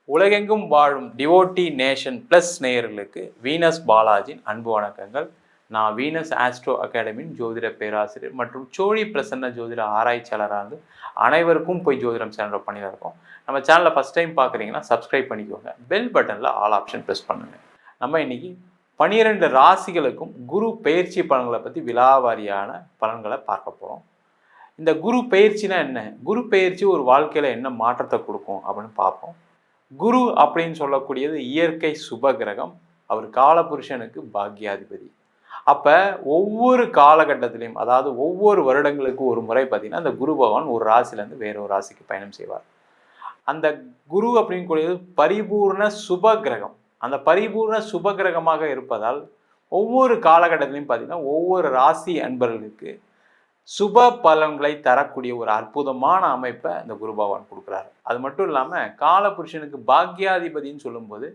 உலகெங்கும் வாழும் devotee nation plus நேயர்களுக்கு வீனஸ் பாலாஜின் அன்பு வணக்கங்கள். நான் வீனஸ் ஆஸ்ட்ரோ அகாடமியின் ஜோதிட பேராசிரியர் மற்றும் சோழி பிரசன்ன ஜோதிட ஆராய்ச்சியாளராக இருந்து அனைவருக்கும் போய் ஜோதிடம் சேனலில் பண்ணிதான் இருக்கோம். நம்ம சேனலில் ஃபஸ்ட் டைம் பார்க்குறீங்கன்னா சப்ஸ்கிரைப் பண்ணிக்கோங்க. பெல் பட்டனில் ஆல் ஆப்ஷன் ப்ரெஸ் பண்ணுங்கள். நம்ம இன்னைக்கு 12 ராசிகளுக்கும் குரு பயிற்சி பலன்களை பற்றி விலாவாரியான பலன்களை பார்க்க போகிறோம். இந்த குரு பயிற்சினா என்ன, குரு பயிற்சி ஒரு வாழ்க்கையில் என்ன மாற்றத்தை கொடுக்கும் அப்படின்னு பார்ப்போம். குரு அப்படின்னு சொல்லக்கூடியது இயற்கை சுப கிரகம். அவர் காலபுருஷனுக்கு பாக்யாதிபதி. அப்போ ஒவ்வொரு காலகட்டத்திலையும், அதாவது ஒவ்வொரு வருடங்களுக்கு ஒரு முறை பார்த்தீங்கன்னா அந்த குரு பகவான் ஒரு ராசிலேருந்து வேற ஒரு ராசிக்கு பயணம் செய்வார். அந்த குரு அப்படின்னு கூடியது பரிபூர்ண சுப கிரகம். அந்த பரிபூர்ண சுப கிரகமாக இருப்பதால் ஒவ்வொரு காலகட்டத்திலையும் பார்த்தீங்கன்னா ஒவ்வொரு ராசி அன்பர்களுக்கு சுப பலன்களை தரக்கூடிய ஒரு அற்புதமான அமைப்பை இந்த குரு பகவான் கொடுக்குறாரு. அது மட்டும் இல்லாமல் காலபுருஷனுக்கு பாக்யாதிபதினு சொல்லும்போது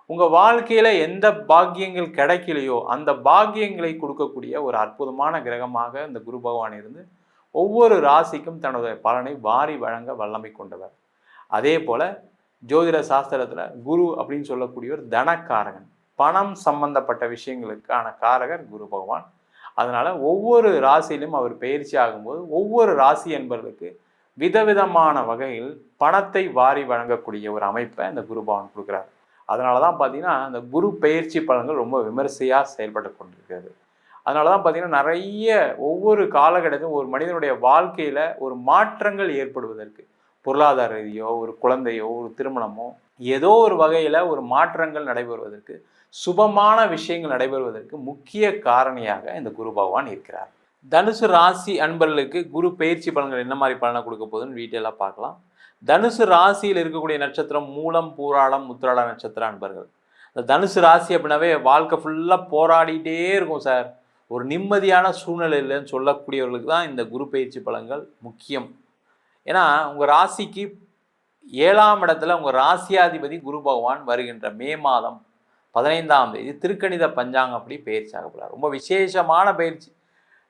உங்கள் வாழ்க்கையில் எந்த பாக்கியங்கள் கிடைக்கலையோ அந்த பாக்கியங்களை கொடுக்கக்கூடிய ஒரு அற்புதமான கிரகமாக இந்த குரு பகவான் இருந்து ஒவ்வொரு ராசிக்கும் தனது பலனை வாரி வழங்க வல்லமை கொண்டவர். அதே போல் ஜோதிட சாஸ்திரத்தில் குரு அப்படின்னு சொல்லக்கூடியவர் தனக்காரகன். பணம் சம்பந்தப்பட்ட விஷயங்களுக்கான காரகர் குரு பகவான். அதனால் ஒவ்வொரு ராசியிலும் அவர் பயிற்சி ஆகும்போது ஒவ்வொரு ராசி என்பவர்களுக்கு விதவிதமான வகையில் பணத்தை வாரி வழங்கக்கூடிய ஒரு அமைப்பை இந்த குரு பகவான் கொடுக்குறாரு. அதனால தான் பார்த்தீங்கன்னா இந்த குரு பயிற்சி பலன்கள் ரொம்ப விமர்சையாக செயல்பட்டு கொண்டிருக்கிறது. அதனால தான் பார்த்தீங்கன்னா நிறைய ஒவ்வொரு காலகட்டத்திலும் ஒரு மனிதனுடைய வாழ்க்கையில் ஒரு மாற்றங்கள் ஏற்படுவதற்கு, பொருளாதார ரீதியோ ஒரு குழந்தையோ ஒரு திருமணமோ ஏதோ ஒரு வகையில் ஒரு மாற்றங்கள் நடைபெறுவதற்கு, சுபமான விஷயங்கள் நடைபெறுவதற்கு முக்கிய காரணியாக இந்த குரு பகவான் இருக்கிறார். தனுசு ராசி அன்பர்களுக்கு குரு பயிற்சி பலன்கள் என்ன மாதிரி பலனை கொடுக்க போகுதுன்னு டீட்டெயிலாக பார்க்கலாம். தனுசு ராசியில் இருக்கக்கூடிய நட்சத்திரம் மூலம், பூராடம், உத்திராட நட்சத்திர அன்பர்கள். இந்த தனுசு ராசி அப்படின்னாவே வாழ்க்கை ஃபுல்லாக போராடிட்டே இருக்கும் சார், ஒரு நிம்மதியான சூழ்நிலை இல்லைன்னு சொல்லக்கூடியவர்களுக்கு தான் இந்த குரு பயிற்சி பலன்கள் முக்கியம். ஏன்னா உங்கள் ராசிக்கு 7ஆம் இடத்துல உங்கள் ராசியாதிபதி குரு பகவான் வருகின்ற மே மாதம் 15ஆம் தேதி திருக்கணித பஞ்சாங்கம் அப்படி பயிற்சி ஆக போகிறார். ரொம்ப விசேஷமான பயிற்சி.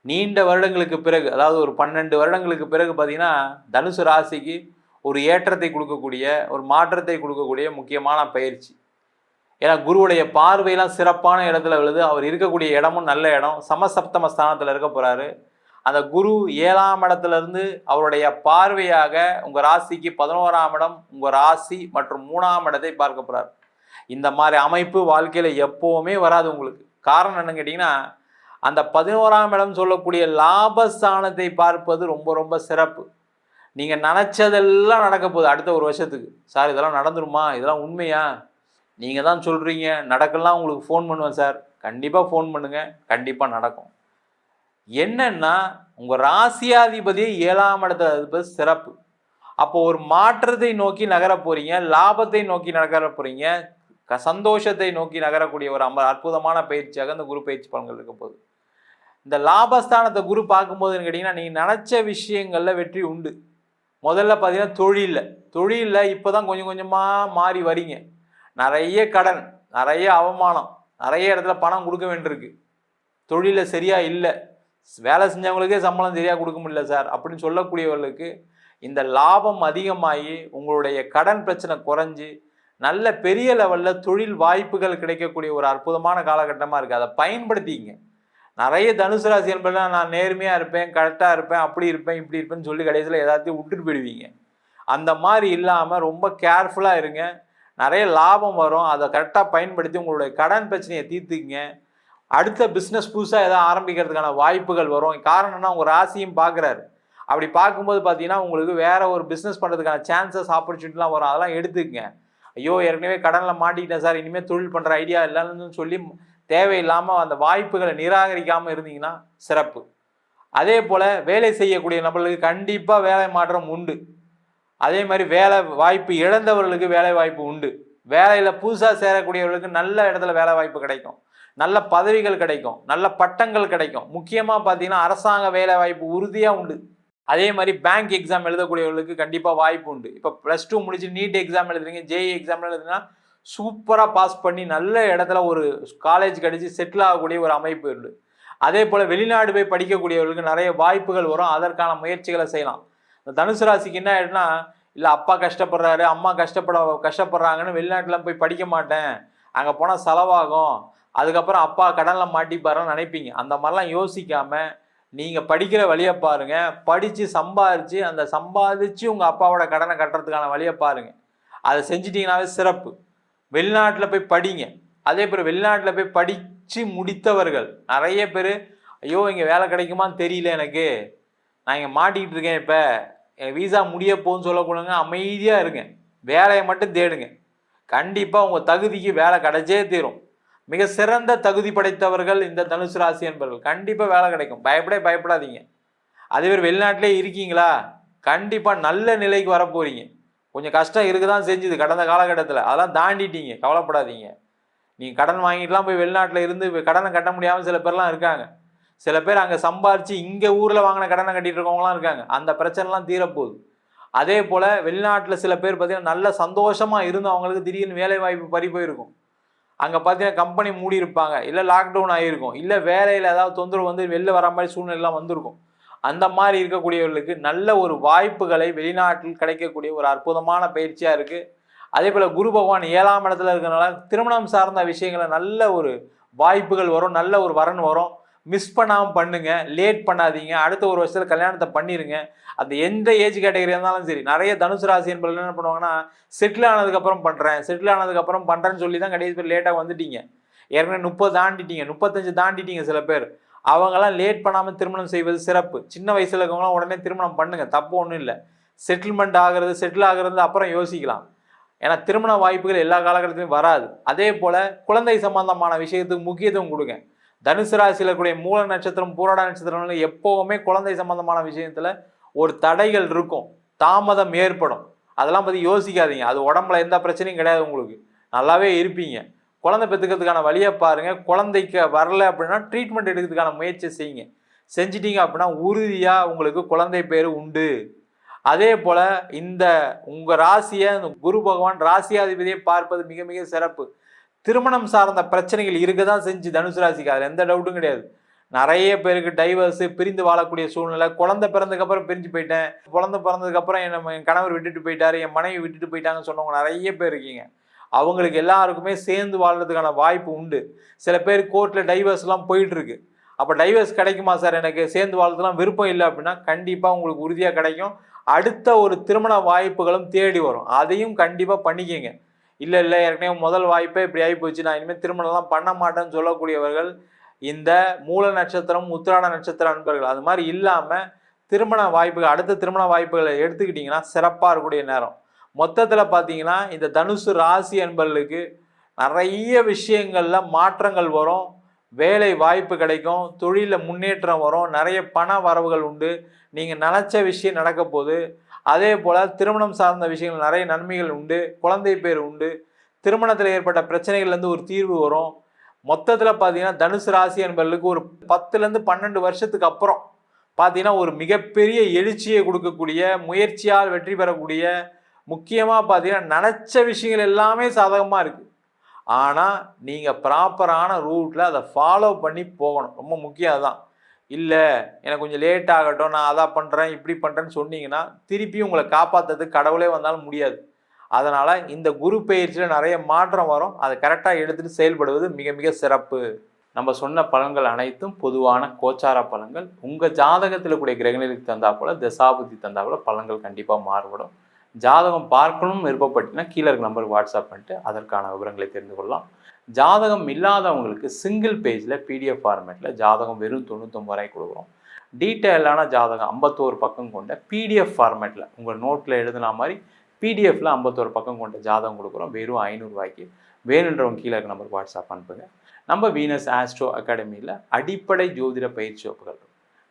நீண்ட வருடங்களுக்கு பிறகு, அதாவது ஒரு 12 வருடங்களுக்கு பிறகு பார்த்தீங்கன்னா தனுசு ராசிக்கு ஒரு ஏற்றத்தை கொடுக்கக்கூடிய, ஒரு மாற்றத்தை கொடுக்கக்கூடிய முக்கியமான பயிற்சி. ஏன்னா குருவுடைய பார்வையெல்லாம் சிறப்பான இடத்துல விழுது. அவர் இருக்கக்கூடிய இடமும் நல்ல இடம், சமசப்தம ஸ்தானத்தில் இருக்க போகிறாரு. அந்த குரு 7ஆம் இடத்துலேருந்து அவருடைய பார்வையாக உங்கள் ராசிக்கு 11ஆம் இடம், உங்கள் ராசி மற்றும் 3ஆம் இடத்தை பார்க்க போகிறார். இந்த மாதிரி அமைப்பு வாழ்க்கையில் எப்போவுமே வராது உங்களுக்கு. காரணம் என்னன்னு கேட்டிங்கன்னா அந்த 11ஆம் இடம் சொல்லக்கூடிய லாபஸ்தானத்தை பார்ப்பது ரொம்ப ரொம்ப சிறப்பு. நீங்கள் நினச்சதெல்லாம் நடக்க போகுது அடுத்த ஒரு வருஷத்துக்கு. சார் இதெல்லாம் நடந்துருமா, இதெல்லாம் உண்மையா, நீங்கள் தான் சொல்கிறீங்க, நடக்கலாம், உங்களுக்கு ஃபோன் பண்ணுவேன் சார். கண்டிப்பாக ஃபோன் பண்ணுங்கள், கண்டிப்பாக நடக்கும். என்னன்னா உங்கள் ராசியாதிபதியை 7ஆம் இடத்துல இருப்பது சிறப்பு. அப்போ ஒரு மாற்றத்தை நோக்கி நகர போகிறீங்க, லாபத்தை நோக்கி நகர போகிறீங்க, சந்தோஷத்தை நோக்கி நகரக்கூடிய ஒரு அற்புதமான பயிற்சியாக இந்த குரு பயிற்சி பலன்கள் இருக்க போகுது. இந்த லாபஸ்தானத்தை குரு பார்க்கும்போதுன்னு கேட்டிங்கன்னா நீங்கள் நினச்ச விஷயங்களில் வெற்றி உண்டு. முதல்ல பார்த்தீங்கன்னா தொழிலில் இப்போ தான் கொஞ்சம் கொஞ்சமாக மாறி வரீங்க. நிறைய கடன், நிறைய அவமானம், நிறைய இடத்துல பணம் கொடுக்க வேண்டியிருக்கு. தொழிலில் சரியாக இல்லை, வேலை செஞ்சவங்களுக்கே சம்பளம் சரியாக கொடுக்க முடியல சார் அப்படின்னு சொல்லக்கூடியவர்களுக்கு இந்த லாபம் அதிகமாகி உங்களுடைய கடன் பிரச்சனை குறைஞ்சி நல்ல பெரிய லெவலில் தொழில் வாய்ப்புகள் கிடைக்கக்கூடிய ஒரு அற்புதமான காலகட்டமாக இருக்குது. அதை பயன்படுத்திங்க. நிறைய தனுசு ராசி என்பதெல்லாம் நான் நேர்மையாக இருப்பேன், கரெக்டாக இருப்பேன், அப்படி இருப்பேன், இப்படி இருப்பேன்னு சொல்லி கடைசியில் எல்லாத்தையும் விட்டுட்டு போயிடுவீங்க. அந்த மாதிரி இல்லாமல் ரொம்ப கேர்ஃபுல்லாக இருங்க. நிறைய லாபம் வரும், அதை கரெக்டாக பயன்படுத்தி உங்களுடைய கடன் பிரச்சனையை தீர்த்துக்குங்க. அடுத்த பிஸ்னஸ் புதுசாக எதாவது ஆரம்பிக்கிறதுக்கான வாய்ப்புகள் வரும். காரணம்னா உங்கள் ராசியும் பார்க்குறாரு. அப்படி பார்க்கும்போது பார்த்தீங்கன்னா உங்களுக்கு வேற ஒரு பிஸ்னஸ் பண்ணுறதுக்கான சான்சஸ், ஆப்பர்ச்சுனிட்டிலாம் வரும். அதெல்லாம் எடுத்துக்கங்க. ஐயோ ஏற்கனவே கடனில் மாட்டிக்கிட்டேன் சார், இனிமேல் தொழில் பண்ணுற ஐடியா இல்லைன்னு சொல்லி தேவையில்லாமல் அந்த வாய்ப்புகளை நிராகரிக்காமல் இருந்தீங்கன்னா சிறப்பு. அதே போல் வேலை செய்யக்கூடிய நபர்களுக்கு கண்டிப்பாக வேலை மாற்றம் உண்டு. அதே மாதிரி வேலை வாய்ப்பு இழந்தவர்களுக்கு வேலை வாய்ப்பு உண்டு. வேலையில் புதுசாக சேரக்கூடியவர்களுக்கு நல்ல இடத்துல வேலை வாய்ப்பு கிடைக்கும், நல்ல பதவிகள் கிடைக்கும், நல்ல பட்டங்கள் கிடைக்கும். முக்கியமாக பார்த்தீங்கன்னா அரசாங்க வேலை வாய்ப்பு உறுதியாக உண்டு. அதே மாதிரி பேங்க் எக்ஸாம் எழுதக்கூடியவர்களுக்கு கண்டிப்பாக வாய்ப்பு உண்டு. இப்போ +2 முடிச்சு நீட் எக்ஸாம் எழுதுறீங்க, JEE எக்ஸாம் எழுதுனா சூப்பராக பாஸ் பண்ணி நல்ல இடத்துல ஒரு காலேஜ் கிடைச்சி செட்டில் ஆகக்கூடிய ஒரு அமைப்பு உண்டு. அதே போல் வெளிநாடு போய் படிக்கக்கூடியவர்களுக்கு நிறைய வாய்ப்புகள் வரும். அதற்கான முயற்சிகளை செய்யலாம். இந்த தனுசு ராசிக்கு என்ன ஆயிடுனா இல்லை அப்பா கஷ்டப்படுறாரு, அம்மா கஷ்டப்படுறாங்கன்னு வெளிநாட்டில் போய் படிக்க மாட்டேன், அங்கே போனால் செலவாகும், அதுக்கப்புறம் அப்பா கடனில் மாட்டிப்பாருன்னு நினைப்பீங்க. அந்த மாதிரிலாம் யோசிக்காமல் நீங்கள் படிக்கிற வழியை பாருங்கள். படித்து சம்பாதிச்சு அந்த சம்பாதிச்சு உங்கள் அப்பாவோட கடனை கட்டுறதுக்கான வழியை பாருங்கள். அதை செஞ்சிட்டிங்கனாவே சிறப்பு. வெளிநாட்டில் போய் படிங்க. அதே பேர் வெளிநாட்டில் போய் படித்து முடித்தவர்கள் நிறைய பேர், ஐயோ இங்கே வேலை கிடைக்குமான்னு தெரியல, எனக்கு நான் இங்கே மாட்டிக்கிட்டு இருக்கேன், இப்போ எனக்கு வீசா முடிய போகுன்னு சொல்லக்கூடாதுங்க. அமைதியாக இருங்க, வேலையை மட்டும் தேடுங்க. கண்டிப்பாக உங்கள் தகுதிக்கு வேலை கிடைச்சே தீரும். மிக சிறந்த தகுதி படைத்தவர்கள் இந்த தனுசு ராசி என்பவர்கள். கண்டிப்பாக வேலை கிடைக்கும், பயப்படாதீங்க. அதே பேர் வெளிநாட்டிலே இருக்கீங்களா, கண்டிப்பாக நல்ல நிலைக்கு வர போகிறீங்க. கொஞ்சம் கஷ்டம் இருக்க தான் செஞ்சுது கடந்த காலகட்டத்தில், அதெல்லாம் தாண்டிட்டீங்க, கவலைப்படாதீங்க. நீங்கள் கடன் வாங்கிட்டுலாம் போய் வெளிநாட்டில் இருந்து கடனை கட்ட முடியாமல் சில பேர்லாம் இருக்காங்க. சில பேர் அங்கே சம்பாரித்து இங்கே ஊரில் வாங்கின கடனை கட்டிட்டு இருக்கவங்களாம் இருக்காங்க. அந்த பிரச்சனைலாம் தீரப்போகுது. அதே போல் வெளிநாட்டில் சில பேர் பார்த்தீங்கன்னா நல்ல சந்தோஷமாக இருந்து அவங்களுக்கு திடீர்னு வேலை வாய்ப்பு பறி போயிருக்கும். அங்கே பார்த்தீங்கன்னா கம்பெனி மூடி இருப்பாங்க, இல்லை லாக்டவுன் ஆகிருக்கும், இல்லை வேலையில் ஏதாவது தொந்தரவு வந்து வெளில வர மாதிரி சூழ்நிலைலாம் வந்திருக்கும். அந்த மாதிரி இருக்கக்கூடியவர்களுக்கு நல்ல ஒரு வாய்ப்புகளை வெளிநாட்டில் கிடைக்கக்கூடிய ஒரு அற்புதமான பயிற்சியாக இருக்குது. அதே போல் குரு பகவான் 7ஆம் இடத்துல இருக்கிறனால திருமணம் சார்ந்த விஷயங்களை நல்ல ஒரு வாய்ப்புகள் வரும், நல்ல ஒரு வரன் வரும். மிஸ் பண்ணாமல் பண்ணுங்க, லேட் பண்ணாதீங்க. அடுத்த ஒரு வருஷத்தில் கல்யாணத்தை பண்ணிடுங்க. அது எந்த ஏஜ் கேட்டகரியாக இருந்தாலும் சரி. நிறைய தனுசு ராசி என்பவர்கள் என்ன பண்ணுவாங்கன்னா, செட்டில் ஆனதுக்கப்புறம் பண்ணுறேன்னு சொல்லி தான் கடைசி பேர் லேட்டாக வந்துட்டீங்க. ஏற்கனவே 30 தாண்டிட்டீங்க, 35 தாண்டிட்டீங்க. சில பேர் அவங்கெல்லாம் லேட் பண்ணாமல் திருமணம் செய்வது சிறப்பு. சின்ன வயசில் இருக்கவங்களாம் உடனே திருமணம் பண்ணுங்க, தப்பு ஒன்றும் இல்லை. செட்டில் ஆகிறது அப்புறம் யோசிக்கலாம். ஏன்னா திருமண வாய்ப்புகள் எல்லா காலகட்டத்திலும் வராது. அதே போல் குழந்தை சம்பந்தமான விஷயத்துக்கு முக்கியத்துவம் கொடுங்க. தனுசு ராசியில் கூடிய மூல நட்சத்திரம், பூராட நட்சத்திரம் எப்போவுமே குழந்தை சம்பந்தமான விஷயத்தில் ஒரு தடைகள் இருக்கும், தாமதம் ஏற்படும். அதெல்லாம் பற்றி யோசிக்காதீங்க. அது உடம்புல எந்த பிரச்சனையும் கிடையாது, உங்களுக்கு நல்லாவே இருப்பீங்க. குழந்தை பெற்றுக்கிறதுக்கான வழியை பாருங்கள். குழந்தைக்கு வரல அப்படின்னா ட்ரீட்மெண்ட் எடுக்கிறதுக்கான முயற்சி செய்யுங்க. செஞ்சிட்டீங்க அப்படின்னா உறுதியாக உங்களுக்கு குழந்தை பேர் உண்டு. அதே போல் இந்த உங்கள் ராசியை குரு பகவான் ராசியாதிபதியை பார்ப்பது மிக மிக சிறப்பு. திருமணம் சார்ந்த பிரச்சனைகள் இருக்க தான் செஞ்சு தனுசு ராசிக்கு, அதில் எந்த டவுட்டும் கிடையாது. நிறைய பேருக்கு டைவர்ஸு, பிரிந்து வாழக்கூடிய சூழ்நிலை. குழந்தை பிறந்ததுக்கப்புறம் பிரிஞ்சு போயிட்டேன், குழந்தை பிறந்ததுக்கப்புறம் என் கணவர் விட்டுட்டு போயிட்டாரு, என் மனைவி விட்டுட்டு போயிட்டாங்கன்னு சொன்னவங்க நிறைய பேர் இருக்கீங்க. அவங்களுக்கு எல்லாருக்குமே சேர்ந்து வாழ்றதுக்கான வாய்ப்பு உண்டு. சில பேர் கோர்ட்டில் டைவர்ஸ்லாம் போயிட்டுருக்கு. அப்போ டைவர்ஸ் கிடைக்குமா சார், எனக்கு சேர்ந்து வாழ்றதுலாம் விருப்பம் இல்லை அப்படின்னா கண்டிப்பாக உங்களுக்கு உறுதியாக கிடைக்கும். அடுத்த ஒரு திருமண வாய்ப்புகளும் தேடி வரும், அதையும் கண்டிப்பாக பண்ணிக்கங்க. இல்லை ஏற்கனவே முதல் வாய்ப்பே இப்படி ஆகி போச்சு, நான் இனிமேல் திருமணம்லாம் பண்ண மாட்டேன்னு சொல்லக்கூடியவர்கள் இந்த மூல நட்சத்திரம், உத்திராட நட்சத்திர அன்பர்கள் அது மாதிரி இல்லாமல் திருமண வாய்ப்புகள், அடுத்த திருமண வாய்ப்புகளை எடுத்துக்கிட்டிங்கன்னா சிறப்பாக இருக்கக்கூடிய நேரம். மொத்தத்தில் பார்த்தீங்கன்னா இந்த தனுசு ராசி அன்பர்களுக்கு நிறைய விஷயங்களில் மாற்றங்கள் வரும். வேலை வாய்ப்பு கிடைக்கும், தொழிலில் முன்னேற்றம் வரும், நிறைய பண வரவுகள் உண்டு, நீங்கள் நினச்ச விஷயம் நடக்க போகுது. அதே போல் திருமணம் சார்ந்த விஷயங்கள் நிறைய நன்மைகள் உண்டு, குழந்தை பேர் உண்டு, திருமணத்தில் ஏற்பட்ட பிரச்சனைகள்லேருந்து ஒரு தீர்வு வரும். மொத்தத்தில் பார்த்தீங்கன்னா தனுசு ராசி என்பவர்களுக்கு ஒரு 10லேருந்து 12 வருஷத்துக்கு அப்புறம் பார்த்தீங்கன்னா ஒரு மிகப்பெரிய எழுச்சியை கொடுக்கக்கூடிய, முயற்சியால் வெற்றி பெறக்கூடிய, முக்கியமாக பார்த்தீங்கன்னா நினச்ச விஷயங்கள் எல்லாமே சாதகமாக இருக்குது. ஆனால் நீங்கள் ப்ராப்பரான ரூட்டில் அதை ஃபாலோ பண்ணி போகணும், ரொம்ப முக்கியம் அதுதான். இல்லை எனக்கு கொஞ்சம் லேட் ஆகட்டும், நான் அதை பண்ணுறேன் இப்படி பண்ணுறேன்னு சொன்னீங்கன்னா திருப்பி உங்களை காப்பாற்றுறதுக்கு கடவுளே வந்தாலும் முடியாது. அதனால் இந்த குரு பயிற்சியில் நிறைய மாற்றம் வரும், அதை கரெக்டாக எடுத்துகிட்டு செயல்படுவது மிக மிக சிறப்பு. நம்ம சொன்ன பலன்கள் அனைத்தும் பொதுவான கோச்சார பலன்கள். உங்கள் ஜாதகத்தில் கூடிய கிரகநிலைக்கு தந்தா போல், தசாபுத்தி தந்தா போல் பலன்கள் கண்டிப்பாக மாறுபடும். ஜாதகம் பார்க்கணும்னு விருப்பப்பட்டீங்கன்னா கீழே இருக்க நம்பருக்கு வாட்ஸ்அப் பண்ணிட்டு அதற்கான விவரங்களை தெரிந்து கொள்ளலாம். ஜாதகம் இல்லாதவங்களுக்கு சிங்கிள் பேஜில் பிடிஎஃப் ஃபார்மேட்டில் ஜாதகம் வெறும் 99 ரூபாய்க்கு கொடுக்குறோம். டீட்டெயிலான ஜாதகம் 51 பக்கம் கொண்ட பிடிஎஃப் ஃபார்மேட்டில் உங்கள் நோட்டில் எழுதுனா மாதிரி பிடிஎஃப்பில் 51 பக்கம் கொண்ட ஜாதகம் கொடுக்குறோம் வெறும் 500 ரூபாய்க்கு. வேணுன்றவங்க கீழே இருக்க நம்பருக்கு வாட்ஸ்அப் அனுப்புங்க. நம்ம வீனஸ் ஆஸ்ட்ரோ அகாடமியில் அடிப்படை ஜோதிட பயிற்சி வகுப்புகள்,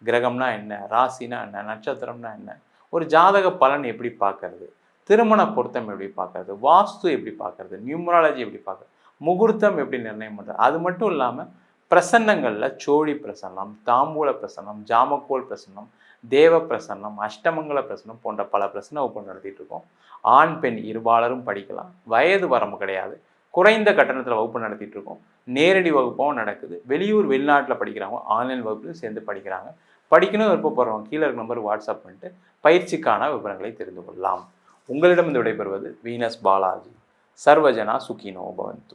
கிரகம்னா என்ன, ராசினா என்ன, நட்சத்திரம்னா என்ன, ஒரு ஜாதக பலன் எப்படி பார்க்கறது, திருமண பொருத்தம் எப்படி பார்க்கறது, வாஸ்து எப்படி பார்க்கறது, நியூமராலஜி எப்படி பார்க்கறது, முகூர்த்தம் எப்படி நிர்ணயம் பண்ணுறது, அது மட்டும் இல்லாமல் பிரசன்னங்களில் சோழி பிரசன்னம், தாம்பூல பிரசன்னம், ஜாமக்கோல் பிரசன்னம், தேவ பிரசன்னம், அஷ்டமங்கல பிரசன்னம் போன்ற பல பிரசன்ன வகுப்பு நடத்திட்டு இருக்கோம். ஆண் பெண் இருபாலரும் படிக்கலாம், வயது வரம்பு கிடையாது, குறைந்த கட்டணத்தில் வகுப்பு நடத்திட்டு இருக்கோம். நேரடி வகுப்பும் நடக்குது. வெளியூர் வெளிநாட்டில் படிக்கிறவங்க ஆன்லைன் வகுப்புலையும் சேர்ந்து படிக்கிறாங்க. படிக்கணும் விருப்பப்படுறவங்க கீழே இருக்க நம்பருக்கு வாட்ஸ்அப் பண்ணிட்டு பயிற்சிக்கான விவரங்களை தெரிந்து கொள்ளலாம். உங்களிடம் விடைபெறுவது வீனஸ் பாலாஜி. சர்வஜனா சுகினோ பவந்து.